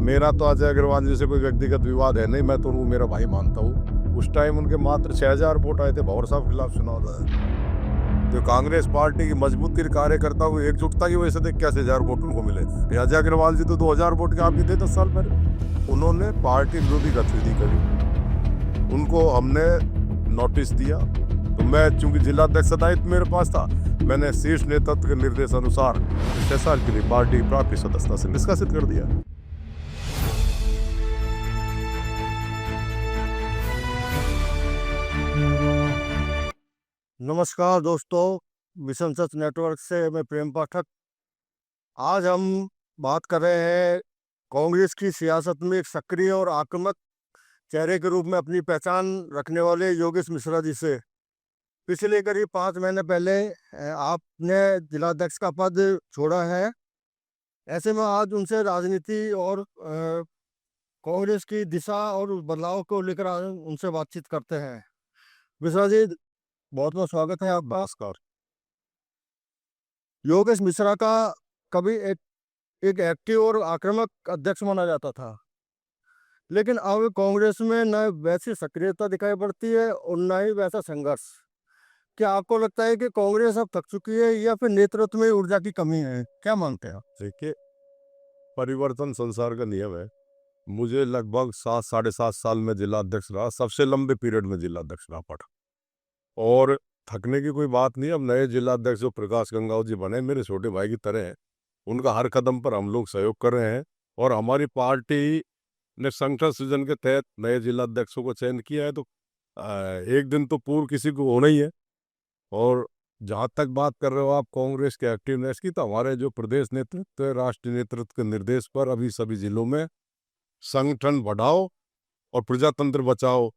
मेरा तो अजय अग्रवाल जी से कोई व्यक्तिगत विवाद है नहीं, मैं तो उनको मेरा भाई मानता हूँ। उस टाइम उनके मात्र 6000 वोट आए थे भंवर साहब के खिलाफ चुनाव लड़ा। तो कांग्रेस पार्टी की मजबूती कार्यकर्ता को एकजुटता की वजह से देख कैसे 1000 वोट उनको मिले। अजय अग्रवाल जी तो 2000 वोट के आगे थे 10 साल पहले। उन्होंने पार्टी विरोधी गतिविधि करी, उनको हमने नोटिस दिया। तो मैं चूंकि जिला अध्यक्ष दायित्व मेरे पास था, मैंने शीर्ष नेतृत्व के निर्देश अनुसार 6 साल के लिए पार्टी प्राप्त सदस्यता से निष्कासित कर दिया। नमस्कार दोस्तों, मिशन सच नेटवर्क से मैं प्रेम पाठक। आज हम बात कर रहे हैं कांग्रेस की सियासत में एक सक्रिय और आक्रामक चेहरे के रूप में अपनी पहचान रखने वाले योगेश मिश्रा जी से। पिछले करीब 5 महीने पहले आपने जिलाध्यक्ष का पद छोड़ा है। ऐसे में आज उनसे राजनीति और कांग्रेस की दिशा और बदलाव को लेकर आज उनसे बातचीत करते हैं। मिश्रा जी, बहुत बहुत स्वागत है आपका। नमस्कार। योगेश मिश्रा का कभी एक एक्टिव और आक्रामक अध्यक्ष माना जाता था, लेकिन अब कांग्रेस में न वैसी सक्रियता दिखाई पड़ती है और न ही वैसा संघर्ष। क्या आपको लगता है कि कांग्रेस अब थक चुकी है या फिर नेतृत्व में ऊर्जा की कमी है? क्या मानते हैं आप? देखिए, परिवर्तन संसार का नियम है। मुझे लगभग 7 साढ़े 7 साल में जिला अध्यक्ष रहा, सबसे लंबे पीरियड में जिला अध्यक्ष रहा पड़ा। और थकने की कोई बात नहीं। अब नए जिला अध्यक्ष जो प्रकाश गंगाव जी बने, मेरे छोटे भाई की तरह हैं। उनका हर कदम पर हम लोग सहयोग कर रहे हैं। और हमारी पार्टी ने संगठन सृजन के तहत नए जिला अध्यक्षों को चयन किया है। तो एक दिन तो पूर्व किसी को होना ही है। और जहाँ तक बात कर रहे हो आप कांग्रेस के एक्टिवनेस की, तो हमारे जो प्रदेश नेतृत्व है, राष्ट्रीय नेतृत्व के निर्देश पर अभी सभी जिलों में संगठन बढ़ाओ और प्रजातंत्र बचाओ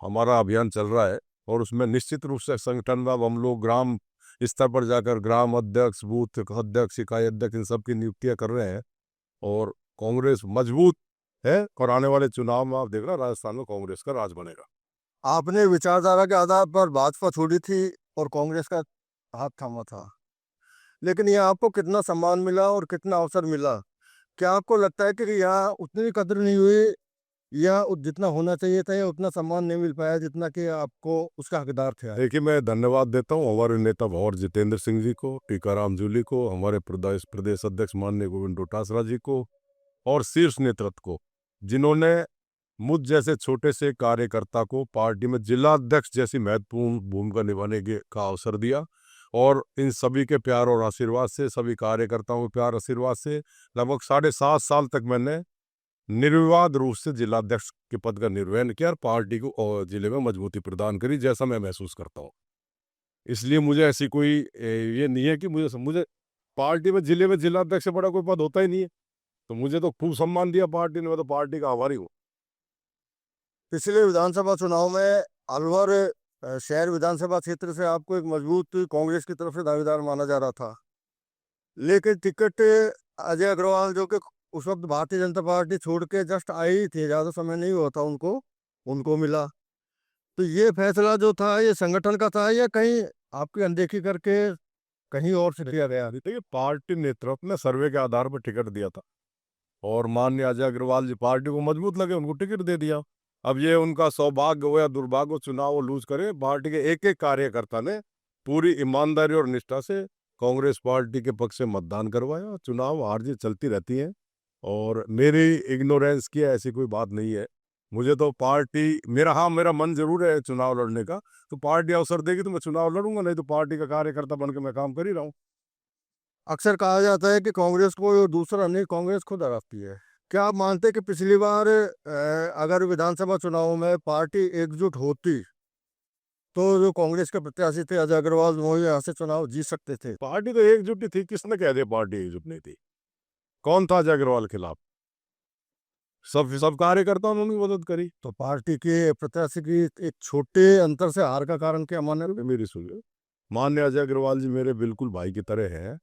हमारा अभियान चल रहा है। और उसमें निश्चित रूप से संगठन में अब हम लोग ग्राम स्तर पर जाकर ग्राम अध्यक्ष, बूथ अध्यक्ष, इकाई अध्यक्ष, इन सब की नियुक्तियां कर रहे हैं। और कांग्रेस मजबूत है और आने वाले चुनाव में आप देख रहे हैं राजस्थान में कांग्रेस का राज बनेगा। आपने विचारधारा के आधार पर भाजपा छोड़ी थी और कांग्रेस का हाथ थामा था, लेकिन यहाँ आपको कितना सम्मान मिला और कितना अवसर मिला? क्या आपको लगता है कि यहाँ उतनी कदर नहीं हुई या जितना होना चाहिए था, या उतना सम्मान नहीं मिल पाया जितना कि आपको उसका हकदार थे? देखिए, मैं धन्यवाद देता हूँ हमारे नेता भंवर जितेंद्र सिंह जी को, टीकाराम जूली को, हमारे प्रदेश अध्यक्ष माननीय गोविंद डोटासरा जी को और शीर्ष नेतृत्व को, जिन्होंने मुझ जैसे छोटे से कार्यकर्ता को पार्टी में जिला अध्यक्ष जैसी महत्वपूर्ण भूमिका निभाने का अवसर दिया। और इन सभी के प्यार और आशीर्वाद से, सभी कार्यकर्ताओं के प्यार आशीर्वाद से लगभग 7.5 साल तक मैंने निर्विवाद रूप से जिला अध्यक्ष के पद का निर्वहन किया और पार्टी को और जिले में मजबूती प्रदान करी, जैसा मैं महसूस करता हूँ। इसलिए मुझे ऐसी कोई ये नहीं है कि मुझे पार्टी में जिले में जिला अध्यक्ष से बड़ा कोई पद होता ही नहीं है। तो मुझे तो खूब सम्मान दिया पार्टी ने, मैं तो पार्टी का आभारी हूँ। पिछले विधानसभा चुनाव में अलवर शहर विधानसभा क्षेत्र से आपको एक मजबूत कांग्रेस की तरफ से दावेदार माना जा रहा था, लेकिन टिकट अजय अग्रवाल, जो कि उस वक्त भारतीय जनता पार्टी छोड़ के जस्ट आई ही थी, ज़्यादा समय नहीं हुआ था उनको उनको मिला। तो ये फैसला जो था, ये संगठन का था या कहीं आपकी अनदेखी करके कहीं और से किया गया? देखिए, पार्टी नेतृत्व ने सर्वे के आधार पर टिकट दिया था और माननीय अजय अग्रवाल जी पार्टी को मजबूत लगे, उनको टिकट दे दिया। अब ये उनका सौभाग्य हो या दुर्भाग्य हो, चुनाव वो लूज करे, पार्टी के एक एक कार्यकर्ता ने पूरी ईमानदारी और निष्ठा से कांग्रेस पार्टी के पक्ष से मतदान करवाया। चुनाव हार जीत चलती रहती है और मेरी इग्नोरेंस की ऐसी कोई बात नहीं है। मुझे तो पार्टी मेरा मन जरूर है चुनाव लड़ने का। तो पार्टी अवसर देगी तो मैं चुनाव लड़ूंगा, नहीं तो पार्टी का कार्यकर्ता बनकर मैं काम कर ही रहा हूँ। अक्सर कहा जाता है कि कांग्रेस को दूसरा नहीं, कांग्रेस खुद हराती है। क्या आप मानते हैं कि पिछली बार अगर विधानसभा चुनाव में पार्टी एकजुट होती तो जो कांग्रेस के प्रत्याशी थे अजय अग्रवाल, वो यहाँ से चुनाव जीत सकते थे? पार्टी तो एकजुट ही थी, किसने कह दिया पार्टी एकजुट नहीं थी? कौन था अजय अग्रवाल के खिलाफ? सब कार्यकर्ताओं ने उनकी मदद करी। तो पार्टी के प्रत्याशी की एक छोटे अंतर से हार का कारण क्या माने? मेरी सुनिए, माननीय अजय अग्रवाल जी मेरे बिल्कुल भाई की तरह हैं।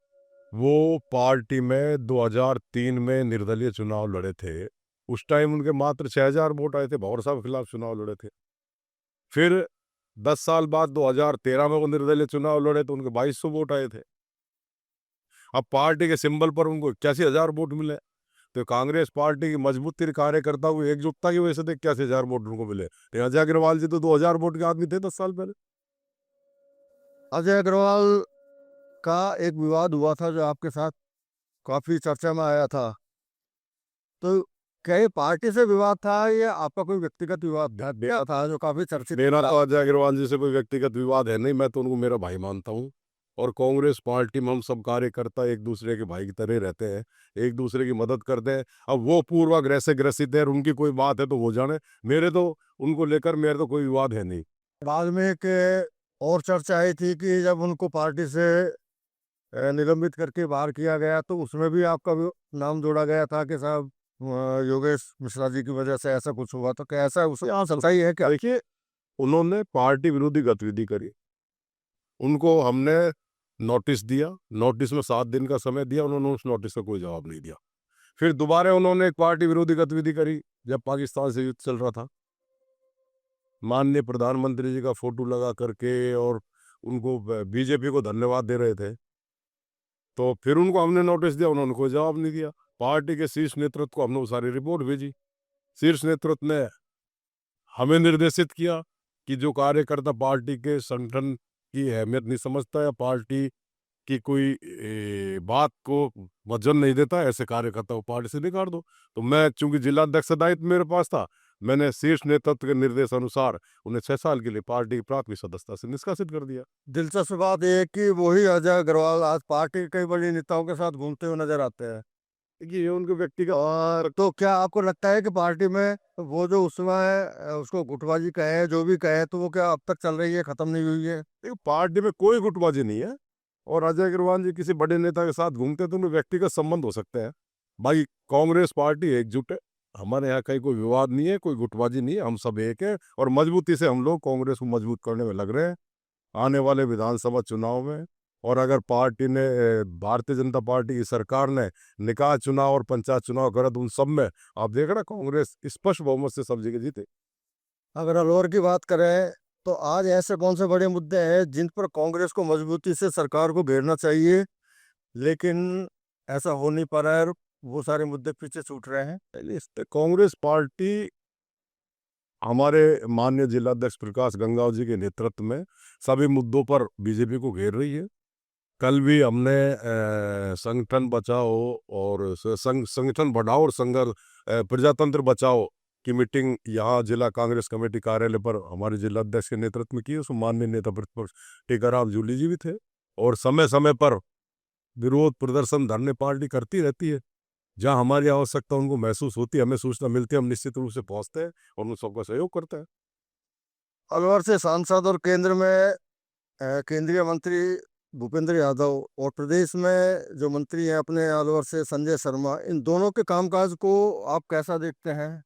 वो पार्टी में 2003 में निर्दलीय चुनाव लड़े थे। उस टाइम उनके मात्र 6000 वोट आए थे, भंवर साहब के खिलाफ चुनाव लड़े थे। फिर 10 साल बाद 2013 में वो निर्दलीय चुनाव लड़े तो उनके 2200 वोट आए थे। अब पार्टी के सिंबल पर उनको 81,000 वोट मिले। तो कांग्रेस पार्टी की मजबूती कार्यकर्ता को एकजुटता की वजह से देख 81,000 वोट उनको मिले। अजय अग्रवाल जी तो 2000 वोट के आदमी थे 10 साल पहले। अजय अग्रवाल का एक विवाद हुआ था जो आपके साथ काफी चर्चा में आया था, तो क्या ये पार्टी से विवाद था या आपका कोई व्यक्तिगत विवाद था जो काफी चर्चित? मेरा तो अजय अग्रवाल जी से कोई व्यक्तिगत विवाद है नहीं, मैं तो उनको मेरा भाई मानता हूँ। और कांग्रेस पार्टी में हम सब कार्यकर्ता एक दूसरे के भाई की तरह रहते हैं, एक दूसरे की मदद करते हैं। अब वो पूर्वाग्रह से ग्रसित है और उनकी कोई बात है तो वो जाने, मेरे तो उनको लेकर मेरे तो कोई विवाद है नहीं। बाद में एक और चर्चा आई थी कि जब उनको पार्टी से निलंबित करके बाहर किया गया तो उसमें भी आपका भी नाम जोड़ा गया था कि साहब योगेश मिश्रा जी की वजह से ऐसा कुछ हुआ, तो क्या ऐसा उस सही है क्या? देखिए, उन्होंने पार्टी विरोधी गतिविधि करी, उनको हमने नोटिस दिया, नोटिस में 7 दिन का समय दिया, उन्होंने उस नोटिस का कोई जवाब नहीं दिया। फिर दोबारा उन्होंने एक पार्टी विरोधी गतिविधि करी जब पाकिस्तान से युद्ध चल रहा था, माननीय प्रधानमंत्री जी का फोटो लगा करके और उनको बीजेपी को धन्यवाद दे रहे थे। तो फिर उनको हमने नोटिस दिया, उन्होंने कोई जवाब नहीं दिया। पार्टी के शीर्ष नेतृत्व को हमने वो सारी रिपोर्ट भेजी, शीर्ष नेतृत्व ने हमें निर्देशित किया कि जो कार्यकर्ता पार्टी के संगठन की अहमियत नहीं समझता या पार्टी की कोई बात को वजन नहीं देता, ऐसे कार्यकर्ता को पार्टी से निकाल दो। तो मैं चूंकि जिला अध्यक्ष दायित्व मेरे पास था, मैंने शीर्ष नेतृत्व के निर्देश अनुसार उन्हें 6 साल के लिए पार्टी की प्राथमिक सदस्यता से निष्कासित कर दिया। दिलचस्प बात यह है कि वही अजय अग्रवाल आज पार्टी के कई बड़े नेताओं के साथ घूमते हुए नजर आते हैं। देखिए, ये उनके व्यक्तिगत। और तो क्या आपको लगता है कि पार्टी में वो जो उस समय उसको गुटबाजी कहे जो भी कहे, तो वो क्या अब तक चल रही है, खत्म नहीं हुई है? देखिए, पार्टी में कोई गुटबाजी नहीं है और अजय अग्रवाल जी किसी बड़े नेता के साथ घूमते हैं तो उनके व्यक्तिगत संबंध हो सकते हैं। भाई, कांग्रेस पार्टी एकजुट है, हमारे यहाँ कहीं कोई विवाद नहीं है, कोई गुटबाजी नहीं है, हम सब एक है और मजबूती से हम लोग कांग्रेस को मजबूत करने में लग रहे हैं आने वाले विधानसभा चुनाव में। और अगर पार्टी ने भारतीय जनता पार्टी की सरकार ने निकाय चुनाव और पंचायत चुनाव करा तो उन सब में आप देख रहे कांग्रेस स्पष्ट बहुमत से सब जगह जीते। अगर अलवर की बात करें तो आज ऐसे कौन से बड़े मुद्दे हैं जिन पर कांग्रेस को मजबूती से सरकार को घेरना चाहिए, लेकिन ऐसा हो नहीं पा रहा है, वो सारे मुद्दे पीछे छूट रहे हैं? इस पे कांग्रेस पार्टी हमारे माननीय जिलाध्यक्ष प्रकाश गंगाव जी के नेतृत्व में सभी मुद्दों पर बीजेपी को घेर रही है। कल भी हमने संगठन बचाओ और संगठन बढ़ाओ और प्रजातंत्र बचाओ की मीटिंग यहाँ जिला कांग्रेस कमेटी कार्यालय पर हमारे जिलाध्यक्ष के नेतृत्व में की। उसमें माननीय नेता प्रतिपक्ष टीकाराम जूली जी भी थे और समय समय पर विरोध प्रदर्शन धरने पार्टी करती रहती है। जहाँ हमारी आवश्यकता उनको महसूस होती है, हमें सूचना मिलती है, हम निश्चित रूप से पहुंचते हैं और उन सबका सहयोग करते हैं। अलवर से सांसद और केंद्र में केंद्रीय मंत्री भूपेंद्र यादव और प्रदेश में जो मंत्री हैं अपने अलवर से संजय शर्मा, इन दोनों के कामकाज को आप कैसा देखते हैं?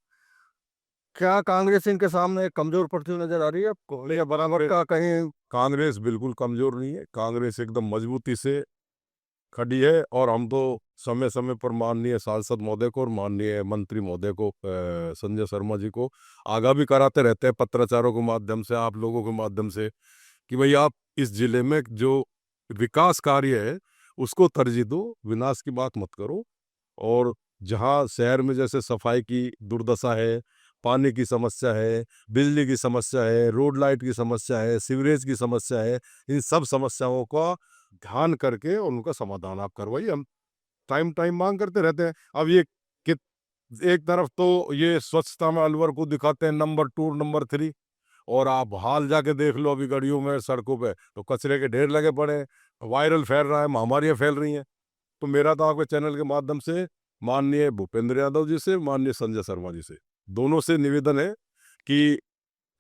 क्या कांग्रेस इनके सामने कमजोर पड़ती हुई नजर आ रही है आपको, या बराबर का कहीं? कांग्रेस बिल्कुल कमजोर नहीं है, कांग्रेस एकदम मजबूती से खड़ी है और हम तो समय समय पर माननीय सांसद महोदय को और माननीय मंत्री महोदय को संजय शर्मा जी को आगाह भी कराते रहते हैं पत्राचारों के माध्यम से, आप लोगों के माध्यम से, कि भाई आप इस जिले में जो विकास कार्य है उसको तरजीह दो, विनाश की बात मत करो। और जहाँ शहर में जैसे सफाई की दुर्दशा है, पानी की समस्या है, बिजली की समस्या है, रोड लाइट की समस्या है, सीवरेज की समस्या है, इन सब समस्याओं का ध्यान करके उनका समाधान आप करवाइए। हम टाइम मांग करते रहते हैं। अब ये कि एक तरफ तो ये स्वच्छता में अलवर को दिखाते हैं नंबर 2 नंबर 3, और आप हाल जाके देख लो अभी गलियों में सड़कों पे तो कचरे के ढेर लगे पड़े हैं, वायरल फैल रहा है, महामारियां फैल रही हैं। तो मेरा तो आपके चैनल के माध्यम से माननीय भूपेंद्र यादव जी से, माननीय संजय शर्मा जी से, दोनों से निवेदन है कि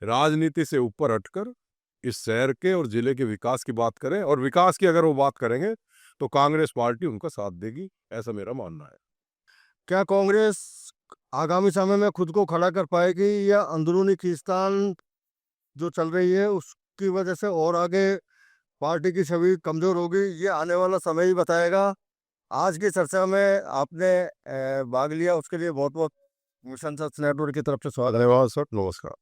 राजनीति से ऊपर हटकर इस शहर के और जिले के विकास की बात करें, और विकास की अगर वो बात करेंगे तो कांग्रेस पार्टी उनका साथ देगी, ऐसा मेरा मानना है। क्या कांग्रेस आगामी समय में खुद को खड़ा कर पाएगी या अंदरूनी खींचतान जो चल रही है उसकी वजह से और आगे पार्टी की छवि कमजोर होगी? ये आने वाला समय ही बताएगा। आज की चर्चा में आपने भाग लिया, उसके लिए बहुत बहुत मिशन सर्च नेटवर्क की तरफ से स्वागत। धन्यवाद सर, नमस्कार।